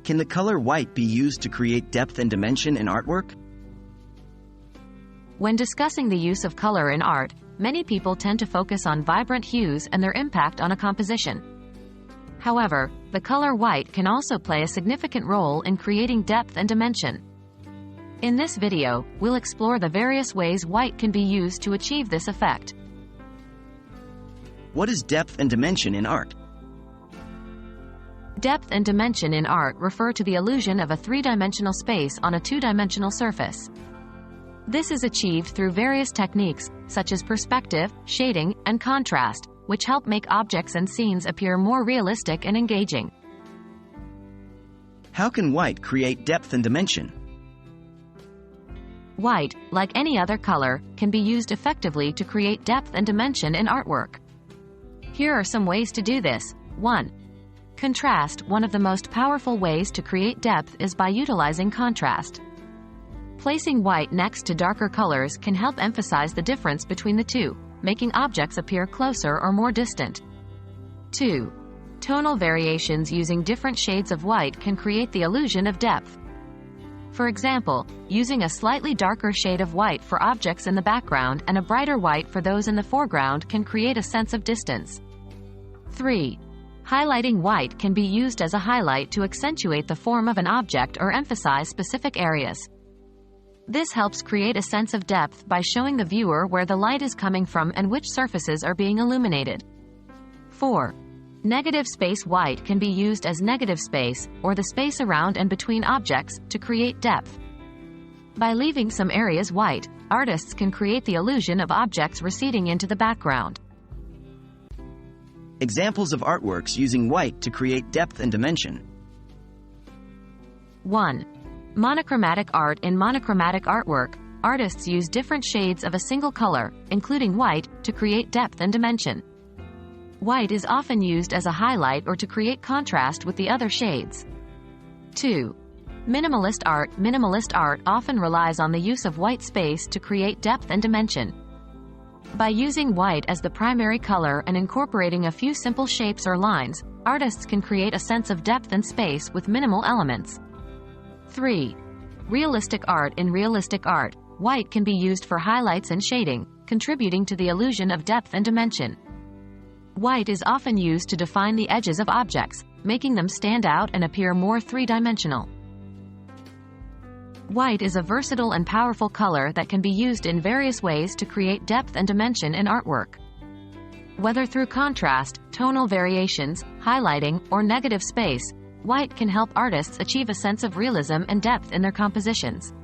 Can the color white be used to create depth and dimension in artwork? When discussing the use of color in art, many people tend to focus on vibrant hues and their impact on a composition. However, the color white can also play a significant role in creating depth and dimension. In this video, we'll explore the various ways white can be used to achieve this effect. What is depth and dimension in art? Depth and dimension in art refer to the illusion of a three-dimensional space on a two-dimensional surface. This is achieved through various techniques, such as perspective, shading, and contrast, which help make objects and scenes appear more realistic and engaging. How can white create depth and dimension? White, like any other color, can be used effectively to create depth and dimension in artwork. Here are some ways to do this. 1. Contrast. One of the most powerful ways to create depth is by utilizing contrast. Placing white next to darker colors can help emphasize the difference between the two, making objects appear closer or more distant. 2. Tonal variations using different shades of white can create the illusion of depth. For example, using a slightly darker shade of white for objects in the background and a brighter white for those in the foreground can create a sense of distance. 3. Highlighting white can be used as a highlight to accentuate the form of an object or emphasize specific areas. This helps create a sense of depth by showing the viewer where the light is coming from and which surfaces are being illuminated. 4. Negative space. White can be used as negative space, or the space around and between objects, to create depth. By leaving some areas white, artists can create the illusion of objects receding into the background. Examples of artworks using white to create depth and dimension. 1. Monochromatic art. In monochromatic artwork, artists use different shades of a single color, including white, to create depth and dimension. White is often used as a highlight or to create contrast with the other shades. 2. Minimalist art. Minimalist art often relies on the use of white space to create depth and dimension. By using white as the primary color and incorporating a few simple shapes or lines, artists can create a sense of depth and space with minimal elements. 3. Realistic art. In realistic art, white can be used for highlights and shading, contributing to the illusion of depth and dimension. White is often used to define the edges of objects, making them stand out and appear more three-dimensional. White is a versatile and powerful color that can be used in various ways to create depth and dimension in artwork. Whether through contrast, tonal variations, highlighting, or negative space, white can help artists achieve a sense of realism and depth in their compositions.